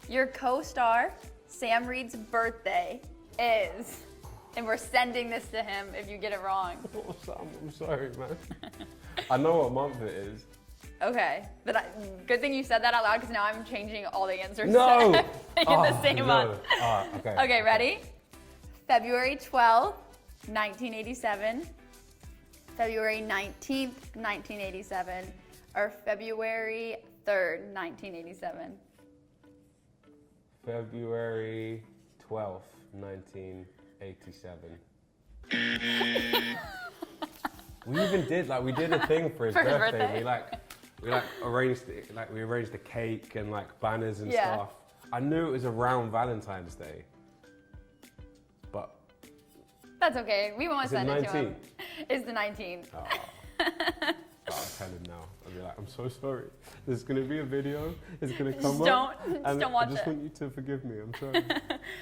Your co-star, Sam Reid's birthday is, and we're sending this to him if you get it wrong. Oh, Sam, I'm sorry, man. I know what month it is. Okay, but good thing you said that out loud because now I'm changing all the answers No! to in the same month. Okay. Okay, ready? February 12th, 1987, February 19th, 1987, or February 3rd, 1987. February 12th, 1987. We even did, we did a thing for his birthday. We arranged it, we arranged the cake and banners and stuff. I knew it was around Valentine's Day, but that's okay. We won't send it to him. 19th? It's the 19th. Oh. I'll tell him now. I'll be like, I'm so sorry. There's gonna be a video. It's gonna come up. Don't watch it. I just want you to forgive me. I'm sorry.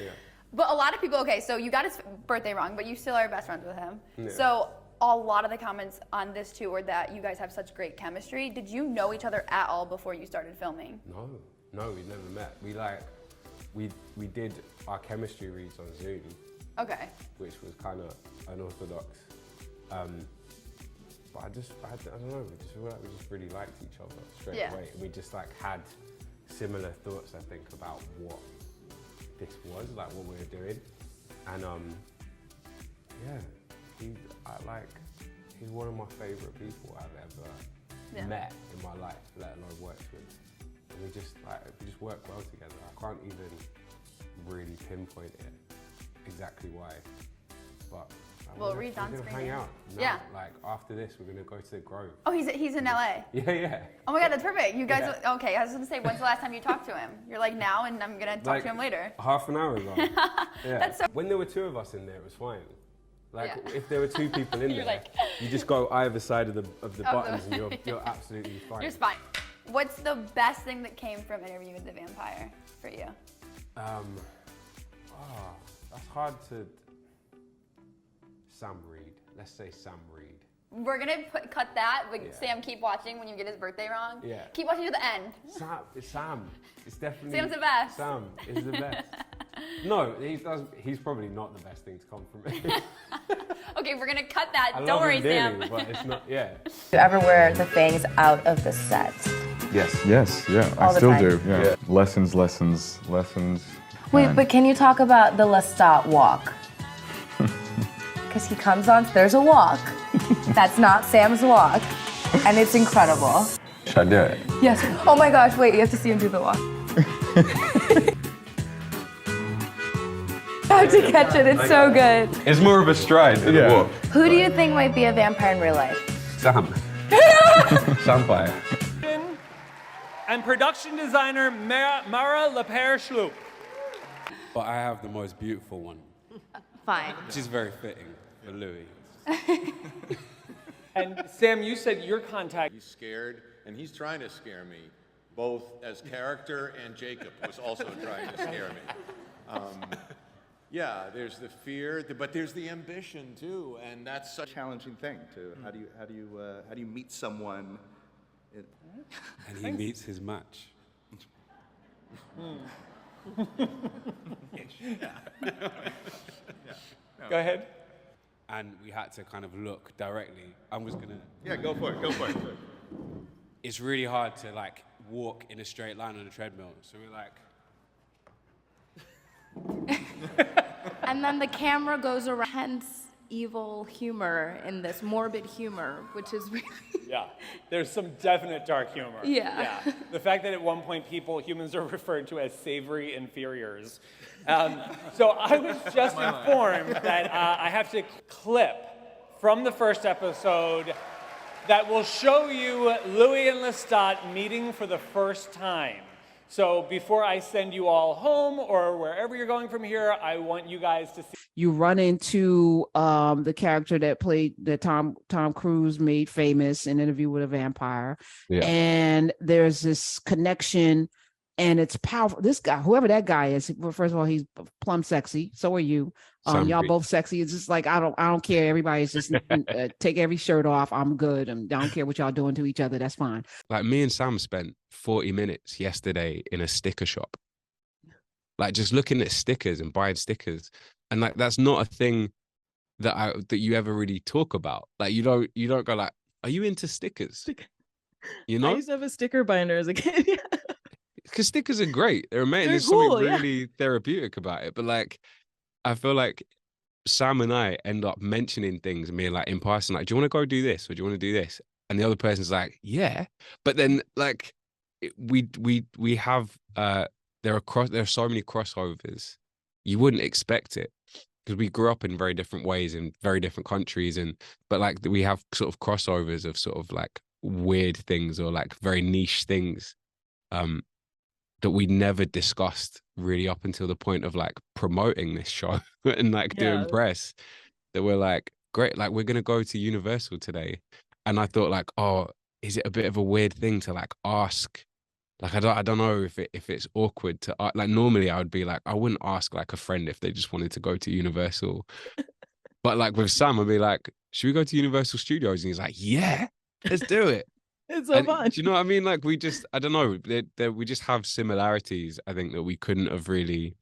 Yeah. But a lot of people, okay, so you got his birthday wrong, but you still are best friends with him. Yeah. So a lot of the comments on this too were that you guys have such great chemistry. Did you know each other at all before you started filming? No, we never met. We did our chemistry reads on Zoom. Okay. Which was kind of unorthodox. But I don't know, we just really liked each other straight away. And we just had similar thoughts, I think, about what this was, what we were doing. And yeah, he's one of my favorite people I've ever met in my life, let alone worked with. And we just work well together. I can't even really pinpoint it exactly why, but well, Reid's on screen. Hang out. Now, yeah. After this, we're gonna go to the Grove. Oh, he's in LA. Yeah. Oh my God, that's perfect. You guys, okay? I was gonna say, when's the last time you talked to him? You're like now, and I'm gonna talk to him later. Half an hour ago. Yeah. That's so. When there were two of us in there, it was fine. If there were two people in there, like, you just go either side of the buttons, and you're absolutely fine. You're fine. What's the best thing that came from interviewing with the vampire for you? That's hard to. Sam Reid. Let's say Sam Reid. We're gonna cut that. Sam, keep watching when you get his birthday wrong. Yeah. Keep watching to the end. Sam. It's definitely. Sam's the best. Sam is the best. No, he's probably not the best thing to come from me. Okay, we're gonna cut that. I Don't worry, love him Sam. dearly, but it's not. Yeah. Do you ever wear the fangs out of the set? Yes, yeah, I still do. Yeah. Lessons. Wait, but can you talk about the Lestat walk? Because he comes on, there's a walk. That's not Sam's walk. And it's incredible. Should I do it? Yes. Oh my gosh, wait, you have to see him do the walk. I have to catch it, it's so good. It's more of a stride than a walk. Who do you think might be a vampire in real life? Sam. Vampire. And production designer Mara Lepere-Schloop. But I have the most beautiful one. Fine. Which is very fitting for Louis. And Sam, you said your contact. He's scared, and he's trying to scare me, both as character and Jacob was also trying to scare me. Yeah, there's the fear, but there's the ambition too, and that's such a challenging thing. How do you meet someone? And he meets his match. Go ahead. And we had to kind of look directly. I was gonna. Yeah, go for it. It's really hard to walk in a straight line on a treadmill. So we're like. And then the camera goes around. Hence, evil humor in this morbid humor, which is really. Yeah, there's some definite dark humor. Yeah. The fact that at one point humans are referred to as savory inferiors. So I was just informed that I have to clip from the first episode that will show you Louis and Lestat meeting for the first time. So before I send you all home or wherever you're going from here, I want you guys to see. You run into the character that Tom Cruise made famous in Interview with a Vampire. Yeah. And there's this connection and it's powerful. This guy, whoever that guy is, well, first of all, he's plumb sexy. So are you. Y'all both sexy. It's just I don't care. Everybody's just take every shirt off. I'm good. I don't care what y'all doing to each other. That's fine. Me and Sam spent 40 minutes yesterday in a sticker shop. like just looking at stickers and buying stickers, and like that's not a thing that you ever really talk about. Like you don't go like, are you into stickers? You know, I used to have a sticker binder as a kid. Yeah. Because stickers are great. They're amazing. They're There's cool, something yeah. really therapeutic about it. But like, I feel like Sam and I end up mentioning things and being like in passing, like, do you want to go do this or do you want to do this? And the other person's like, yeah. But then like we have there are so many crossovers. You wouldn't expect it because we grew up in very different ways in very different countries, but like we have sort of crossovers of sort of like weird things or like very niche things that we never discussed really up until the point of like promoting this show and like doing press, that we're like, great, like we're gonna go to Universal today. And I thought like, oh, is it a bit of a weird thing to like ask? Like I don't know if it's awkward to like, normally I would be like, I wouldn't ask like a friend if they just wanted to go to Universal. But like with Sam, I'd be like, should we go to Universal Studios? And he's like, yeah, let's do it. It's so fun. Do you know what I mean? Like we just, I don't know, we just have similarities. I think that we couldn't have really,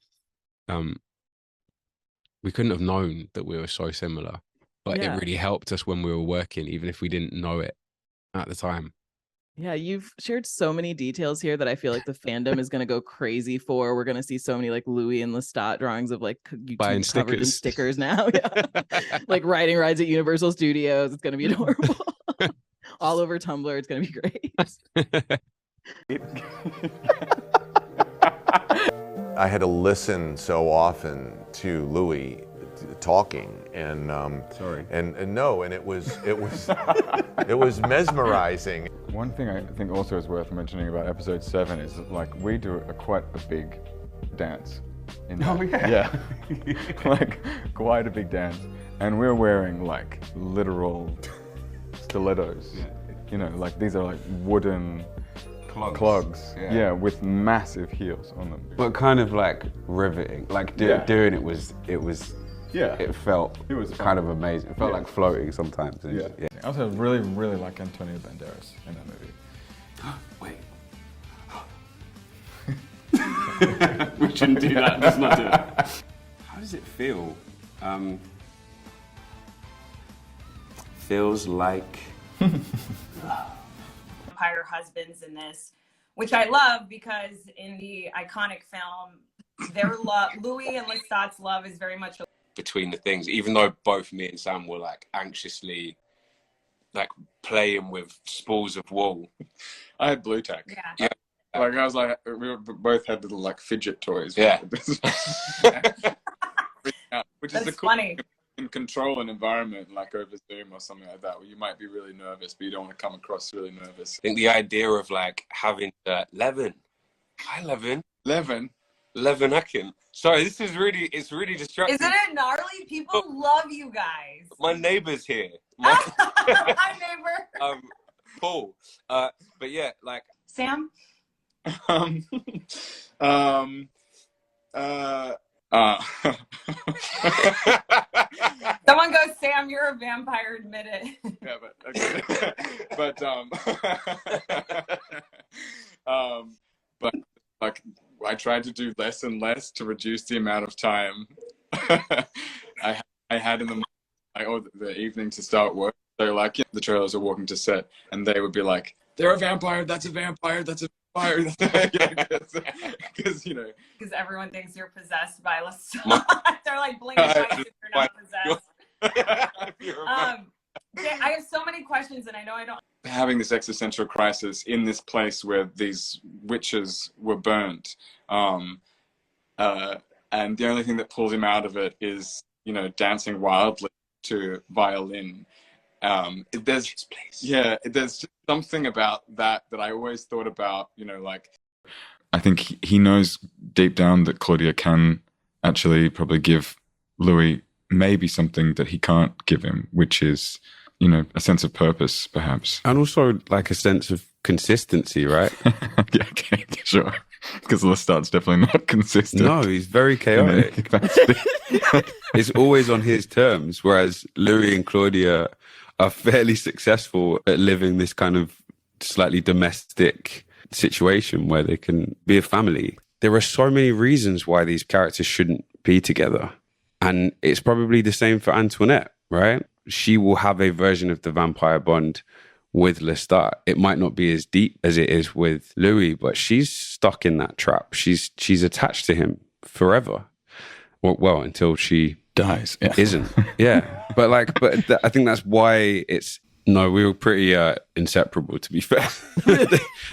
we couldn't have known that we were so similar, but it really helped us when we were working, even if we didn't know it at the time. Yeah, you've shared so many details here that I feel like the fandom is going to go crazy for. We're going to see so many like Louis and Lestat drawings of like you buying covered in stickers now. Yeah. Like riding rides at Universal Studios. It's going to be adorable. All over Tumblr. It's going to be great. I had to listen so often to Louis talking, and and it was it was mesmerizing. One thing I think also is worth mentioning about episode 7 is that, like, we do quite a big dance. Yeah, like quite a big dance, and we're wearing like literal stilettos. You know, like these are like wooden clogs. Yeah, with massive heels on them. But kind of like riveting. Like doing it was it felt kind of amazing. It felt like floating sometimes. Yeah. I also really, really like Antonio Banderas in that movie. Wait. We shouldn't do that. Let's not do that. How does it feel? Feels like vampire husbands in this, which I love because in the iconic film, their love, Louis and Lestat's love, is very much between the things. Even though both me and Sam were like anxiously like playing with spools of wool. I had blue tack. Yeah. Like I was like, we both had little like fidget toys. Yeah. Which That's is the cool funny. In control an environment like over Zoom or something like that, where you might be really nervous, but you don't want to come across really nervous. I think the idea of like having Levin. Hi, Levin. Levin Akin. Sorry, it's really distracting. Isn't it gnarly? People love you guys. My neighbor's here. Hi, neighbor. Paul. But yeah, like Sam. Someone goes, Sam, you're a vampire, admit it. Yeah, but okay. But like I tried to do less and less to reduce the amount of time I had in the evening to start work. So like the trailers are walking to set, and they would be like, "They're a vampire. That's a vampire. That's a vampire." Because you know, because everyone thinks you're possessed by Loustat. They're like blinking twice if you're not possessed. I have so many questions, and I know I don't. Having this existential crisis in this place where these witches were burnt, and the only thing that pulls him out of it is, you know, dancing wildly to violin. There's just something about that I always thought about, you know, like. I think he knows deep down that Claudia can actually probably give Louis maybe something that he can't give him, which is, you know, a sense of purpose, perhaps. And also like a sense of consistency, right? Yeah, okay, sure. Because Lestat's definitely not consistent. No, he's very chaotic. It's always on his terms, whereas Louis and Claudia are fairly successful at living this kind of slightly domestic situation where they can be a family. there are so many reasons why these characters shouldn't be together. And it's probably the same for Antoinette, right? She will have a version of the vampire bond with Lestat. It might not be as deep as it is with Louis, but she's stuck in that trap. She's attached to him forever. Well, until she dies. Yeah. Isn't. Yeah. But I think that's why we were pretty inseparable, to be fair.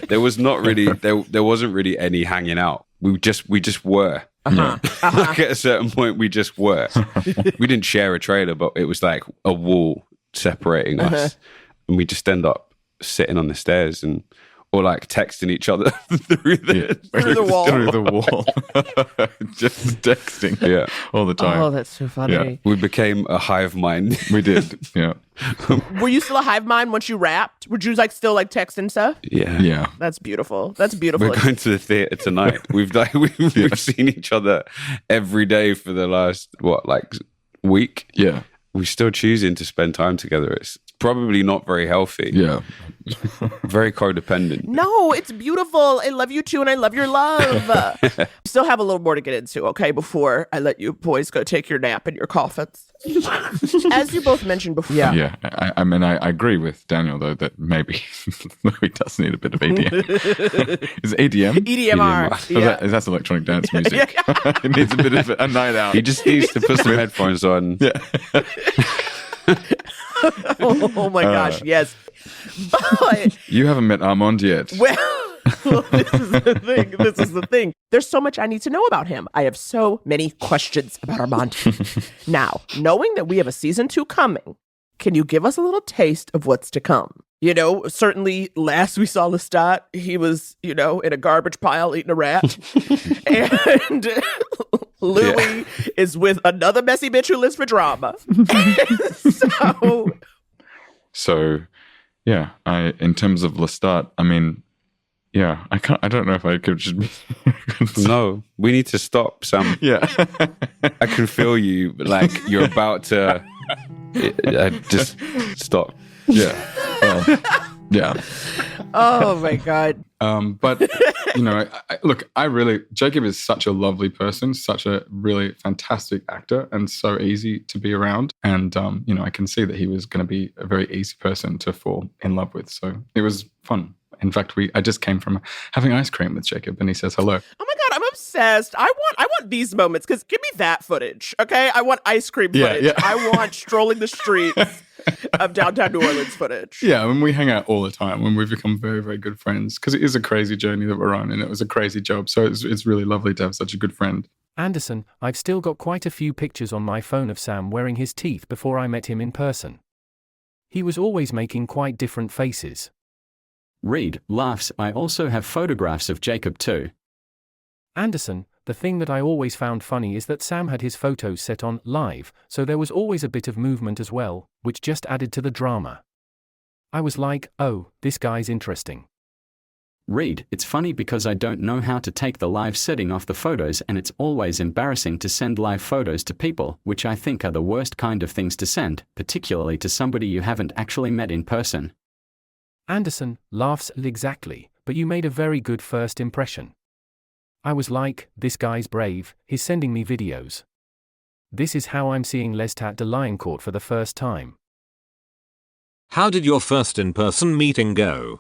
There wasn't really any hanging out. We just were. Like at a certain point, we just were. We didn't share a trailer, but it was like a wall separating us. And we just end up sitting on the stairs or like texting each other through the wall. Through the wall. Just texting all the time. Oh, that's so funny. Yeah. We became a hive mind. We did, yeah. Were you still a hive mind once you rapped? Would you still text and stuff? Yeah. Yeah. That's beautiful. That's beautiful. We're going to the theater tonight. We've seen each other every day for the last, week? Yeah. We're still choosing to spend time together. It's probably not very healthy. Yeah. Very codependent. No, it's beautiful. I love you too, and I love your love. Still have a little more to get into, okay, before I let you boys go take your nap in your coffins. As you both mentioned before. Yeah. I mean, I agree with Daniel, though, that maybe he does need a bit of EDM. Is it EDM? EDMR. Yeah. That's electronic dance music. It needs a bit of a night out. He just needs to put some headphones on. Yeah. Oh my gosh, yes. But you haven't met Armand yet. Well, this is the thing. There's so much I need to know about him. I have so many questions about Armand. Now, knowing that we have a season 2 coming, can you give us a little taste of what's to come? Certainly last we saw Loustat, he was, in a garbage pile eating a rat. And Louis is with another messy bitch who lives for drama. So, yeah, in terms of Lestat, I mean, yeah, I don't know if I could just be... No, we need to stop, Sam. Yeah. I can feel you, you're about to... just stop. Yeah. Well, yeah. Oh my God. But look, Jacob is such a lovely person, such a really fantastic actor, and so easy to be around. And I can see that he was going to be a very easy person to fall in love with. So it was fun. In fact, I just came from having ice cream with Jacob, and he says hello. Oh my God, I'm obsessed. I want these moments, because give me that footage, okay? I want ice cream footage. Yeah. I want strolling the streets of downtown New Orleans footage. Yeah, I mean, we hang out all the time, and we've become very, very good friends, because it is a crazy journey that we're on, and it was a crazy job. So it's really lovely to have such a good friend. Anderson, I've still got quite a few pictures on my phone of Sam wearing his teeth before I met him in person. He was always making quite different faces. Reid laughs. I also have photographs of Jacob too. Anderson, the thing that I always found funny is that Sam had his photos set on live, so there was always a bit of movement as well, which just added to the drama. I was like, oh, this guy's interesting. Reid, it's funny because I don't know how to take the live setting off the photos, and it's always embarrassing to send live photos to people, which I think are the worst kind of things to send, particularly to somebody you haven't actually met in person. Anderson laughs. Exactly, but you made a very good first impression. I was like, this guy's brave, he's sending me videos. This is how I'm seeing Lestat de Lioncourt for the first time. How did your first in-person meeting go?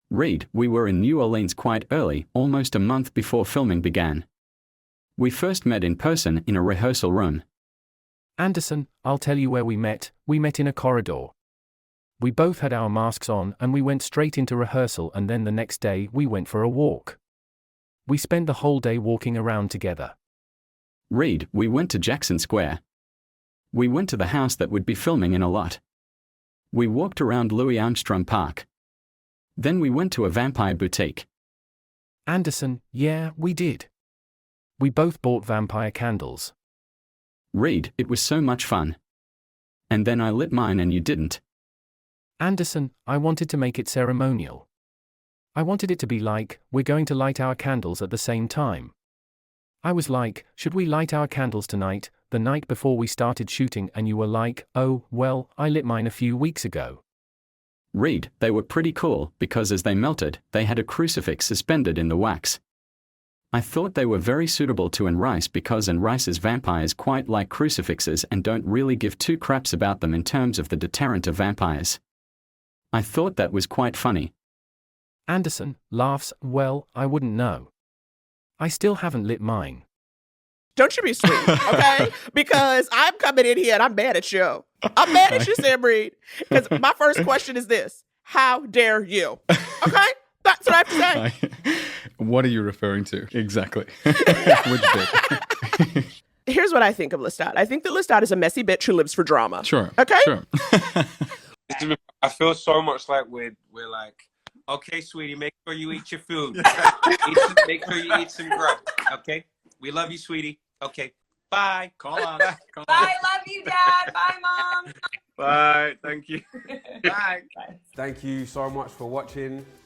Reid, we were in New Orleans quite early, almost a month before filming began. We first met in person in a rehearsal room. Anderson, I'll tell you where we met in a corridor. We both had our masks on and we went straight into rehearsal, and then the next day we went for a walk. We spent the whole day walking around together. Reid, we went to Jackson Square. We went to the house that would be filming in a lot. We walked around Louis Armstrong Park. Then we went to a vampire boutique. Anderson, yeah, we did. We both bought vampire candles. Reid, it was so much fun. And then I lit mine and you didn't. Anderson, I wanted to make it ceremonial. I wanted it to be like, we're going to light our candles at the same time. I was like, should we light our candles tonight, the night before we started shooting, and you were like, oh, well, I lit mine a few weeks ago. Reid, they were pretty cool, because as they melted, they had a crucifix suspended in the wax. I thought they were very suitable to Anne Rice because Anne Rice's vampires quite like crucifixes and don't really give two craps about them in terms of the deterrent of vampires. I thought that was quite funny. Anderson laughs, well, I wouldn't know. I still haven't lit mine. Don't you be sweet, okay? Because I'm coming in here and I'm mad at you. I'm mad at you, Sam Reid. Because my first question is this. How dare you? Okay? That's what I have to say. What are you referring to exactly? Which bit? Here's what I think of Lestat. I think that Lestat is a messy bitch who lives for drama. Sure. Okay? Sure. I feel so much like we're like, okay, sweetie, make sure you eat your food. Make sure you eat some grub. Okay? We love you, sweetie. Okay. Bye. Call on. Bye. Love you, Dad. Bye, Mom. Bye. Thank you. Bye. Thank you so much for watching.